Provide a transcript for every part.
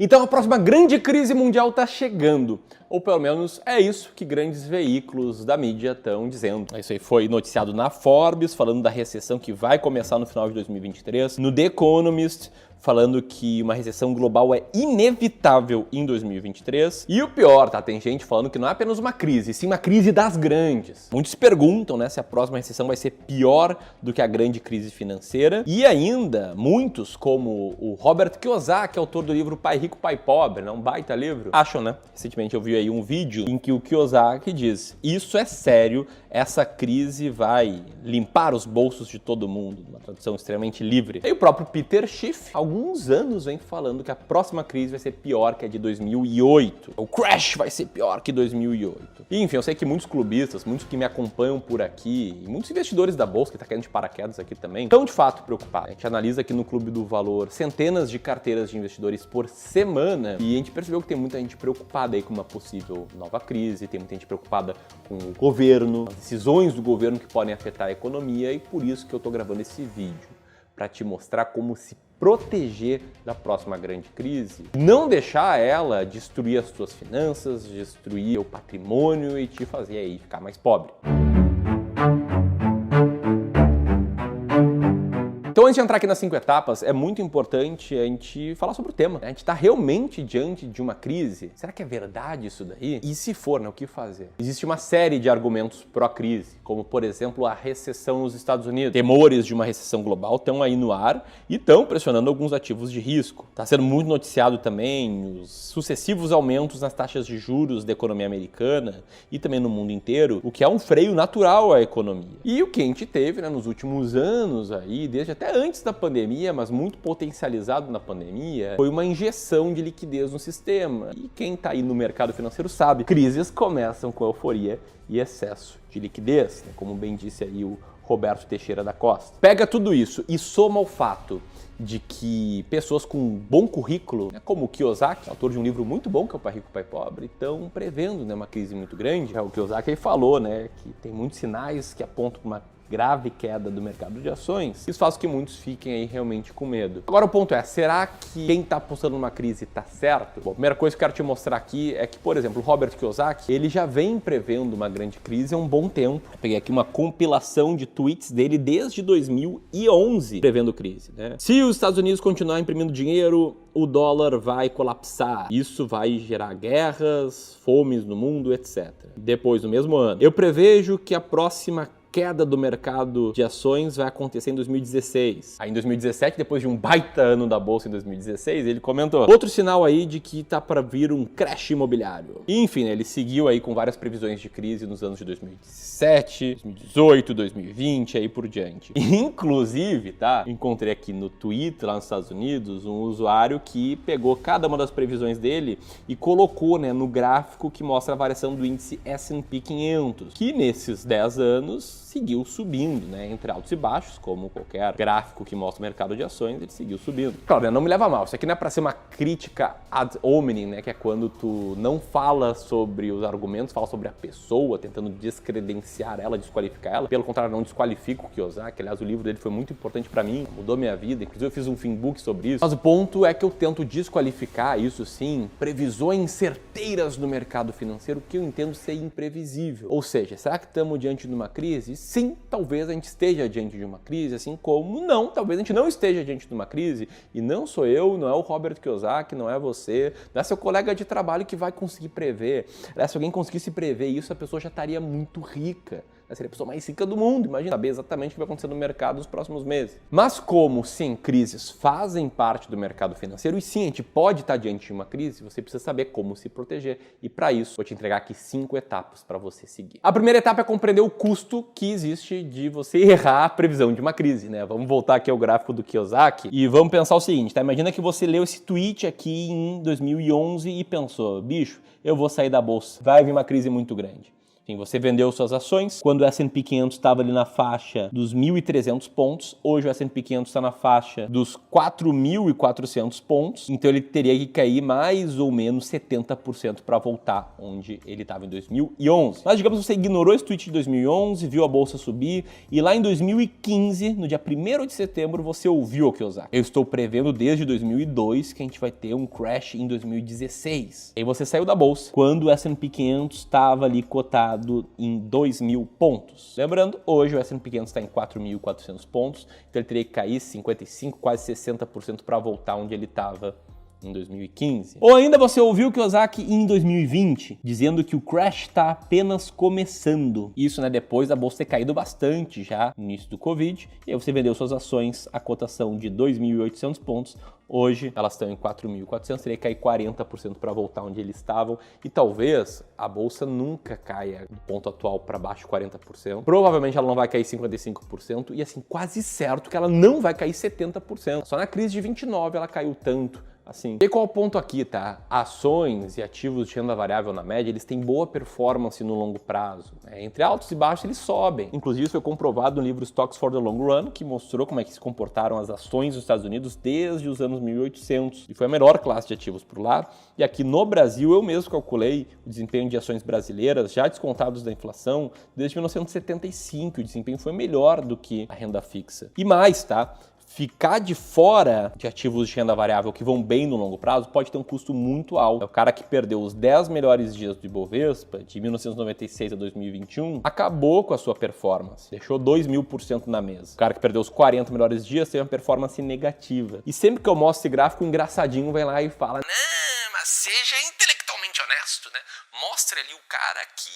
Então a próxima grande crise mundial está chegando, ou pelo menos é isso que grandes veículos da mídia estão dizendo. Isso aí foi noticiado na Forbes, falando da recessão que vai começar no final de 2023, no The Economist, falando que uma recessão global é inevitável em 2023. E o pior, tá? Tem gente falando que não é apenas uma crise, sim uma crise das grandes. Muitos se perguntam, né, se a próxima recessão vai ser pior do que a grande crise financeira. E ainda, muitos, como o Robert Kiyosaki, autor do livro Pai Rico, Pai Pobre, né, um baita livro, acham, né? Recentemente eu vi aí um vídeo em que o Kiyosaki diz: isso é sério, essa crise vai limpar os bolsos de todo mundo, uma tradução extremamente livre. E o próprio Peter Schiff, alguns anos vem falando que a próxima crise vai ser pior que a de 2008. O crash vai ser pior que 2008. E, enfim, eu sei que muitos clubistas, muitos que me acompanham por aqui, e muitos investidores da bolsa que tá caindo de paraquedas aqui também, estão de fato preocupados. A gente analisa aqui no Clube do Valor centenas de carteiras de investidores por semana e a gente percebeu que tem muita gente preocupada aí com uma possível nova crise, tem muita gente preocupada com o governo, as decisões do governo que podem afetar a economia, e por isso que eu tô gravando esse vídeo, para te mostrar como se proteger da próxima grande crise, não deixar ela destruir as suas finanças, destruir o patrimônio e te fazer aí ficar mais pobre. Então, antes de entrar aqui nas 5 etapas, é muito importante a gente falar sobre o tema. A gente está realmente diante de uma crise? Será que é verdade isso daí? E se for, né, o que fazer? Existe uma série de argumentos pró-crise, como, por exemplo, a recessão nos Estados Unidos. Temores de uma recessão global estão aí no ar e estão pressionando alguns ativos de risco. Está sendo muito noticiado também os sucessivos aumentos nas taxas de juros da economia americana e também no mundo inteiro, o que é um freio natural à economia. E o que a gente teve, né, nos últimos anos aí, desde até antes da pandemia, mas muito potencializado na pandemia, foi uma injeção de liquidez no sistema. E quem está aí no mercado financeiro sabe, crises começam com euforia e excesso de liquidez, né? Como bem disse aí o Roberto Teixeira da Costa. Pega tudo isso e soma o fato de que pessoas com um bom currículo, né, como o Kiyosaki, autor de um livro muito bom que é o Pai Rico, Pai Pobre, estão prevendo, né, uma crise muito grande. O Kiyosaki aí falou, né, que tem muitos sinais que apontam para uma grave queda do mercado de ações. Isso faz com que muitos fiquem aí realmente com medo. Agora o ponto é, será que quem está apostando numa crise está certo? Bom, a primeira coisa que eu quero te mostrar aqui é que, por exemplo, o Robert Kiyosaki, ele já vem prevendo uma grande crise há um bom tempo. Eu peguei aqui uma compilação de tweets dele desde 2011 prevendo crise, né? Se os Estados Unidos continuar imprimindo dinheiro, o dólar vai colapsar. Isso vai gerar guerras, fomes no mundo, etc. Depois, no mesmo ano, eu prevejo que a próxima queda do mercado de ações vai acontecer em 2016. Aí em 2017, depois de um baita ano da bolsa em 2016, ele comentou: outro sinal aí de que tá para vir um crash imobiliário. E, enfim, ele seguiu aí com várias previsões de crise nos anos de 2017, 2018, 2020, aí por diante. Inclusive, tá? Encontrei aqui no Twitter, lá nos Estados Unidos, um usuário que pegou cada uma das previsões dele e colocou, né, no gráfico que mostra a variação do índice S&P 500, que nesses 10 anos seguiu subindo, né, entre altos e baixos, como qualquer gráfico que mostra o mercado de ações, ele seguiu subindo. Claro, né, não me leva mal, isso aqui não é para ser uma crítica ad hominem, né, que é quando tu não fala sobre os argumentos, fala sobre a pessoa, tentando descredenciar ela, desqualificar ela. Pelo contrário, não desqualifico o Kiyosaki, aliás, o livro dele foi muito importante para mim, mudou minha vida, inclusive eu fiz um finbook sobre isso. Mas o ponto é que eu tento desqualificar isso sim, previsões certeiras no mercado financeiro que eu entendo ser imprevisível. Ou seja, será que estamos diante de uma crise? Sim, talvez a gente esteja diante de uma crise, assim como não, talvez a gente não esteja diante de uma crise, e não sou eu, não é o Robert Kiyosaki, não é você, não é seu colega de trabalho que vai conseguir prever. Se alguém conseguisse prever isso, a pessoa já estaria muito rica. Seria a pessoa mais rica do mundo, imagina, saber exatamente o que vai acontecer no mercado nos próximos meses. Mas como, sim, crises fazem parte do mercado financeiro, e sim, a gente pode estar diante de uma crise, você precisa saber como se proteger. E para isso, vou te entregar aqui 5 etapas para você seguir. A primeira etapa é compreender o custo que existe de você errar a previsão de uma crise, né? Vamos voltar aqui ao gráfico do Kiyosaki e vamos pensar o seguinte, tá? Imagina que você leu esse tweet aqui em 2011 e pensou: bicho, eu vou sair da bolsa, vai vir uma crise muito grande. Enfim, você vendeu suas ações quando o S&P 500 estava ali na faixa dos 1.300 pontos. Hoje o S&P 500 está na faixa dos 4.400 pontos. Então ele teria que cair mais ou menos 70% para voltar onde ele estava em 2011. Mas digamos que você ignorou esse tweet de 2011, viu a bolsa subir e lá em 2015, no dia 1º de setembro, você ouviu o Kiyosaki. Eu estou prevendo desde 2002 que a gente vai ter um crash em 2016. E você saiu da bolsa quando o S&P 500 estava ali cotado em 2.000 pontos. Lembrando, hoje o S&P 500 está em 4.400 pontos, então ele teria que cair 55%, quase 60% para voltar onde ele estava em 2015. Ou ainda você ouviu o Kiyosaki em 2020, dizendo que o crash está apenas começando. Isso, né, depois da bolsa ter caído bastante já no início do Covid, e aí você vendeu suas ações a cotação de 2.800 pontos. Hoje elas estão em 4.400, teria que cair 40% para voltar onde eles estavam, e talvez a bolsa nunca caia do ponto atual para baixo 40%. Provavelmente ela não vai cair 55%, e assim, quase certo que ela não vai cair 70%. Só na crise de 29 ela caiu tanto assim. E qual é o ponto aqui, tá? Ações e ativos de renda variável na média, eles têm boa performance no longo prazo, né? Entre altos e baixos eles sobem. Inclusive isso foi comprovado no livro Stocks for the Long Run, que mostrou como é que se comportaram as ações dos Estados Unidos desde os anos 1800. E foi a melhor classe de ativos por lá. E aqui no Brasil eu mesmo calculei o desempenho de ações brasileiras, já descontados da inflação, desde 1975. O desempenho foi melhor do que a renda fixa. E mais, tá? Ficar de fora de ativos de renda variável que vão bem no longo prazo pode ter um custo muito alto. É o cara que perdeu os 10 melhores dias do Ibovespa, de 1996 a 2021, acabou com a sua performance. Deixou 2.000% na mesa. O cara que perdeu os 40 melhores dias teve uma performance negativa. E sempre que eu mostro esse gráfico, o engraçadinho vai lá e fala: não, mas seja intelectualmente honesto, né? Mostre ali o cara que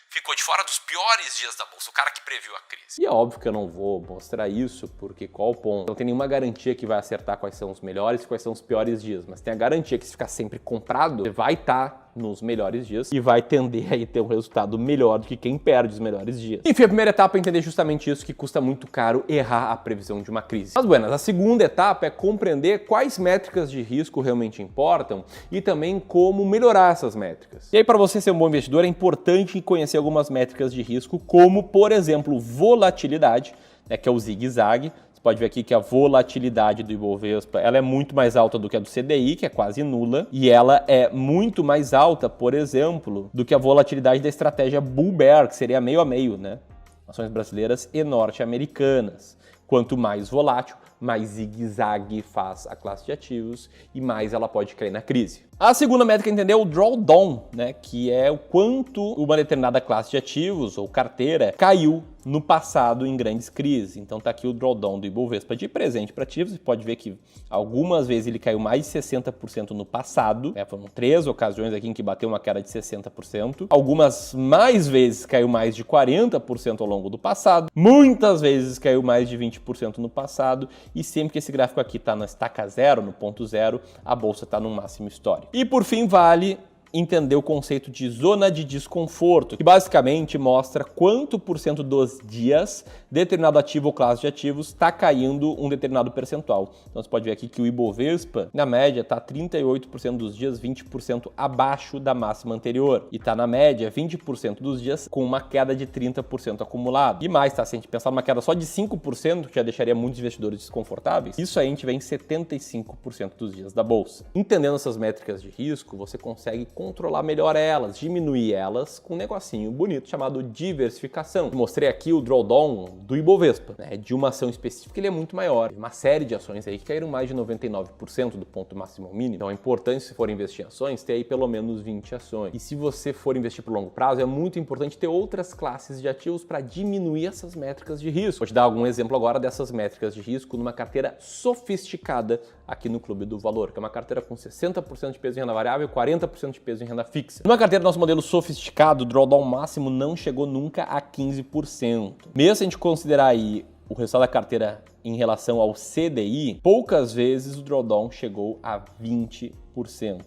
ficou de fora dos piores dias da bolsa, o cara que previu a crise. E é óbvio que eu não vou mostrar isso, porque qual o ponto? Não tem nenhuma garantia que vai acertar quais são os melhores e quais são os piores dias, mas tem a garantia que se ficar sempre comprado, você vai estar nos melhores dias e vai tender a ter um resultado melhor do que quem perde os melhores dias. Enfim, a primeira etapa é entender justamente isso, que custa muito caro errar a previsão de uma crise. Mas, buenas, a segunda etapa é compreender quais métricas de risco realmente importam e também como melhorar essas métricas. E aí, para você ser um bom investidor, é importante conhecer algumas métricas de risco, como, por exemplo, volatilidade, né, que é o zigue-zague. Pode ver aqui que a volatilidade do Ibovespa ela é muito mais alta do que a do CDI, que é quase nula, e ela é muito mais alta, por exemplo, do que a volatilidade da estratégia Bull Bear, que seria meio a meio, né? Ações brasileiras e norte-americanas. Quanto mais volátil, mais zigue-zague faz a classe de ativos e mais ela pode cair na crise. A segunda métrica a entender é o drawdown, né, que é o quanto uma determinada classe de ativos ou carteira caiu no passado em grandes crises. Então tá aqui o drawdown do Ibovespa de presente para ativos. Você pode ver que algumas vezes ele caiu mais de 60% no passado. Foram 3 ocasiões aqui em que bateu uma queda de 60%. Algumas mais vezes caiu mais de 40% ao longo do passado. Muitas vezes caiu mais de 20% no passado. E sempre que esse gráfico aqui está na estaca zero, no ponto zero, a bolsa está no máximo histórico. E por fim, vale entender o conceito de zona de desconforto, que basicamente mostra quanto por cento dos dias determinado ativo ou classe de ativos está caindo um determinado percentual. Então você pode ver aqui que o Ibovespa, na média, está 38% dos dias 20% abaixo da máxima anterior. E está na média 20% dos dias com uma queda de 30% acumulado. E mais, tá? Se a gente pensar numa queda só de 5%, que já deixaria muitos investidores desconfortáveis, isso aí a gente vê em 75% dos dias da bolsa. Entendendo essas métricas de risco, você consegue controlar melhor elas, diminuir elas com um negocinho bonito chamado diversificação. Mostrei aqui o drawdown do Ibovespa, né? De uma ação específica ele é muito maior. Uma série de ações aí que caíram mais de 99% do ponto máximo ao mínimo. Então é importante, se for investir em ações, ter aí pelo menos 20 ações. E se você for investir por longo prazo, é muito importante ter outras classes de ativos para diminuir essas métricas de risco. Vou te dar algum exemplo agora dessas métricas de risco numa carteira sofisticada aqui no Clube do Valor, que é uma carteira com 60% de peso em renda variável e 40% de peso em renda fixa. Numa carteira do nosso modelo sofisticado, o drawdown máximo não chegou nunca a 15%. Mesmo se a gente considerar aí o resultado da carteira em relação ao CDI, poucas vezes o drawdown chegou a 20%.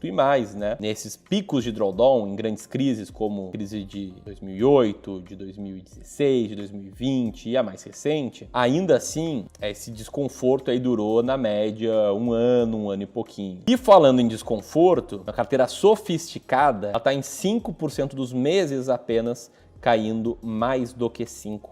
E mais, né? Nesses picos de drawdown em grandes crises, como a crise de 2008, de 2016, de 2020 e a mais recente, ainda assim, esse desconforto aí durou, na média, um ano e pouquinho. E falando em desconforto, a carteira sofisticada, ela está em 5% dos meses apenas caindo mais do que 5%.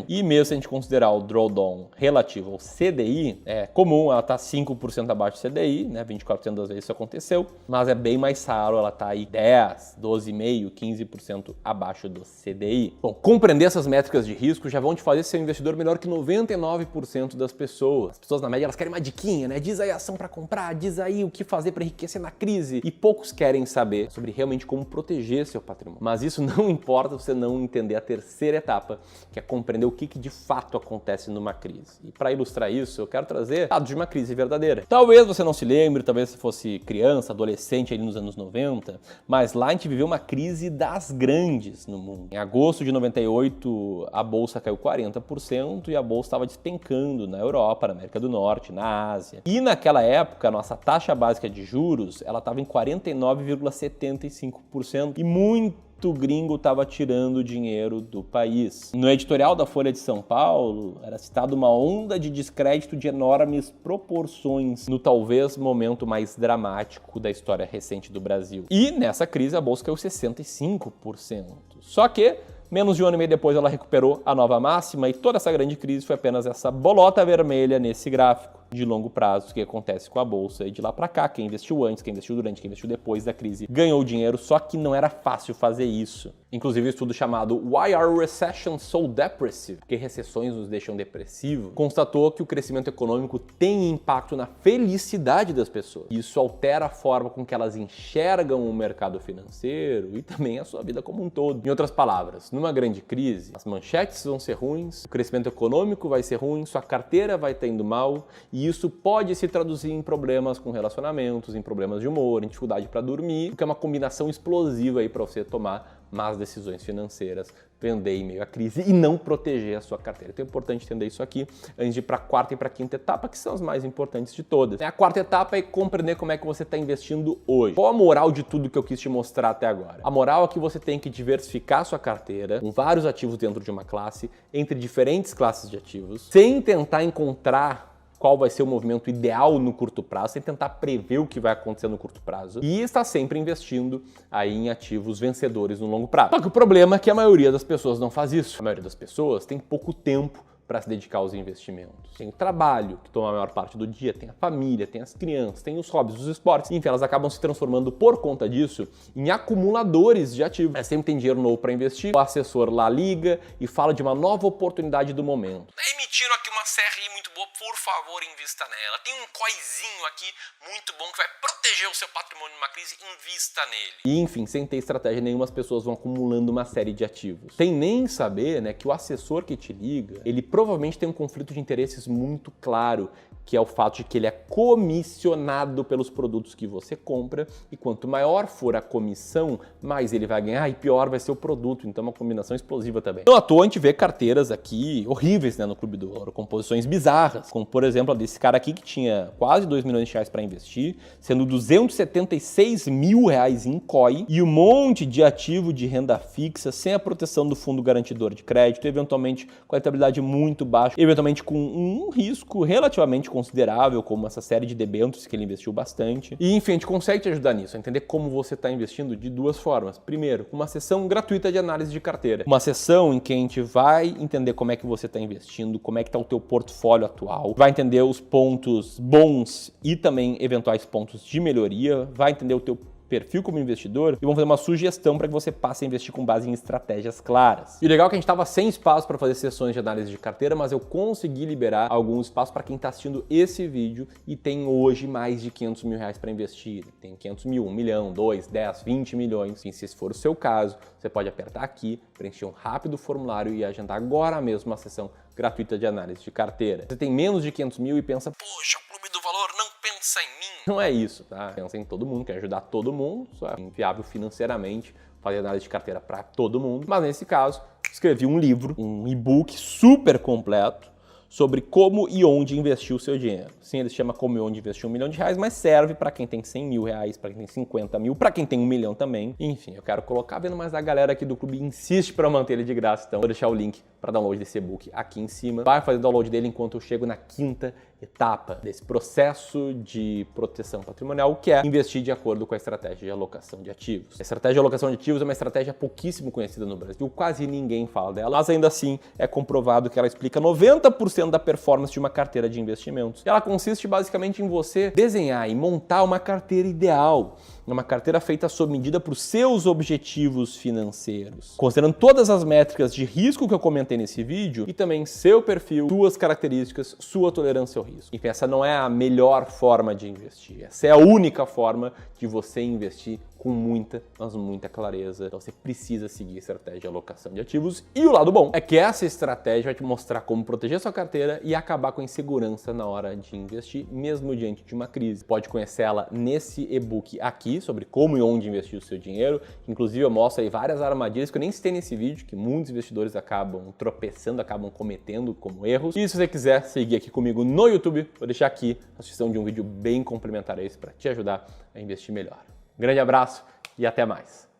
E mesmo se a gente considerar o drawdown relativo ao CDI, é comum ela estar 5% abaixo do CDI, né? 24% das vezes isso aconteceu, mas é bem mais raro ela estar aí 10, 12,5%, 15% abaixo do CDI. Bom, compreender essas métricas de risco já vão te fazer ser um investidor melhor que 99% das pessoas. As pessoas na média elas querem uma diquinha, né? Diz aí a ação para comprar, diz aí o que fazer para enriquecer na crise. E poucos querem saber sobre realmente como proteger seu patrimônio. Mas isso não importa você não entender a terceira etapa, que é compreender o que de fato acontece numa crise. E para ilustrar isso, eu quero trazer dados de uma crise verdadeira. Talvez você não se lembre, talvez você fosse criança, adolescente ali nos anos 90, mas lá a gente viveu uma crise das grandes no mundo. Em agosto de 98, a bolsa caiu 40% e a bolsa estava despencando na Europa, na América do Norte, na Ásia. E naquela época, a nossa taxa básica de juros, ela estava em 49,75% e muito gringo estava tirando dinheiro do país. No editorial da Folha de São Paulo, era citado uma onda de descrédito de enormes proporções no talvez momento mais dramático da história recente do Brasil. E nessa crise a bolsa caiu 65%. Só que menos de um ano e meio depois ela recuperou a nova máxima e toda essa grande crise foi apenas essa bolota vermelha nesse gráfico de longo prazo que acontece com a bolsa. E de lá para cá, quem investiu antes, quem investiu durante, quem investiu depois da crise ganhou dinheiro, só que não era fácil fazer isso. Inclusive, um estudo chamado Why Are Recessions So Depressive? Porque recessões nos deixam depressivos, constatou que o crescimento econômico tem impacto na felicidade das pessoas. Isso altera a forma com que elas enxergam o mercado financeiro e também a sua vida como um todo. Em outras palavras, numa grande crise, as manchetes vão ser ruins, o crescimento econômico vai ser ruim, sua carteira vai estar indo mal e isso pode se traduzir em problemas com relacionamentos, em problemas de humor, em dificuldade para dormir, o que é uma combinação explosiva aí para você tomar más decisões financeiras, vender em meio à crise e não proteger a sua carteira. Então é importante entender isso aqui antes de ir para a quarta e para a quinta etapa, que são as mais importantes de todas. A quarta etapa é compreender como é que você está investindo hoje. Qual a moral de tudo que eu quis te mostrar até agora? A moral é que você tem que diversificar a sua carteira com vários ativos dentro de uma classe, entre diferentes classes de ativos, sem tentar encontrar qual vai ser o movimento ideal no curto prazo, sem tentar prever o que vai acontecer no curto prazo, e está sempre investindo aí em ativos vencedores no longo prazo. Só que o problema é que a maioria das pessoas não faz isso. A maioria das pessoas tem pouco tempo para se dedicar aos investimentos. Tem o trabalho, que toma a maior parte do dia, tem a família, tem as crianças, tem os hobbies, os esportes, enfim, elas acabam se transformando por conta disso em acumuladores de ativos. Sempre tem dinheiro novo para investir, o assessor lá liga e fala de uma nova oportunidade do momento. Tá emitindo aqui uma CRI muito boa, por favor, invista nela. Tem um COIzinho aqui muito bom que vai proteger o seu patrimônio numa crise, invista nele. E enfim, sem ter estratégia nenhuma, as pessoas vão acumulando uma série de ativos. Sem nem saber, né, que o assessor que te liga, ele provavelmente tem um conflito de interesses muito claro, que é o fato de que ele é comissionado pelos produtos que você compra, e quanto maior for a comissão, mais ele vai ganhar e pior vai ser o produto, então é uma combinação explosiva também. Não à toa a gente vê carteiras aqui horríveis, né, no Clube do Ouro, composições bizarras, como por exemplo a desse cara aqui que tinha quase 2 milhões de reais para investir, sendo 276 mil reais em COI e um monte de ativo de renda fixa sem a proteção do fundo garantidor de crédito, eventualmente com a rentabilidade muito baixa, eventualmente com um risco relativamente considerável, como essa série de debêntures que ele investiu bastante. E enfim, a gente consegue te ajudar nisso, a entender como você está investindo de duas formas. Primeiro, com uma sessão gratuita de análise de carteira. Uma sessão em que a gente vai entender como é que você está investindo, como é que está o teu portfólio atual, vai entender os pontos bons e também eventuais pontos de melhoria, vai entender o teu perfil como investidor e vamos fazer uma sugestão para que você passe a investir com base em estratégias claras. E o legal é que a gente estava sem espaço para fazer sessões de análise de carteira, mas eu consegui liberar alguns espaços para quem está assistindo esse vídeo e tem hoje mais de 500 mil reais para investir. Tem 500 mil, 1 milhão, 2, 10, 20 milhões. Enfim, se esse for o seu caso, você pode apertar aqui, preencher um rápido formulário e agendar agora mesmo uma sessão gratuita de análise de carteira. Você tem menos de 500 mil e pensa, poxa, o Clube do Valor não pensa em mim. Não é isso, tá? Pensa em todo mundo, quer ajudar todo mundo, só é inviável financeiramente fazer análise de carteira para todo mundo. Mas nesse caso, escrevi um livro, um e-book super completo sobre como e onde investir o seu dinheiro. Sim, ele se chama Como e Onde Investir 1 milhão de reais, mas serve para quem tem 100 mil reais, para quem tem 50 mil, para quem tem 1 milhão também. Enfim, eu quero colocar, vendo mais a galera aqui do clube insiste para manter ele de graça, então vou deixar o link para download desse e-book aqui em cima. Vai fazer download dele enquanto eu chego na quinta etapa desse processo de proteção patrimonial, que é investir de acordo com a estratégia de alocação de ativos. A estratégia de alocação de ativos é uma estratégia pouquíssimo conhecida no Brasil, quase ninguém fala dela, mas ainda assim é comprovado que ela explica 90% da performance de uma carteira de investimentos. E ela consiste basicamente em você desenhar e montar uma carteira ideal, uma carteira feita sob medida para os seus objetivos financeiros, considerando todas as métricas de risco que eu comentei nesse vídeo e também seu perfil, suas características, sua tolerância ao risco. Enfim, essa não é a melhor forma de investir, essa é a única forma de você investir com muita, mas muita clareza. Então você precisa seguir a estratégia de alocação de ativos. E o lado bom é que essa estratégia vai te mostrar como proteger sua carteira e acabar com a insegurança na hora de investir, mesmo diante de uma crise. Pode conhecer ela nesse e-book aqui, sobre como e onde investir o seu dinheiro. Inclusive eu mostro aí várias armadilhas que eu nem citei nesse vídeo, que muitos investidores acabam tropeçando, acabam cometendo como erros. E se você quiser seguir aqui comigo no YouTube, vou deixar aqui a sugestão de um vídeo bem complementar a esse para te ajudar a investir melhor. Grande abraço e até mais!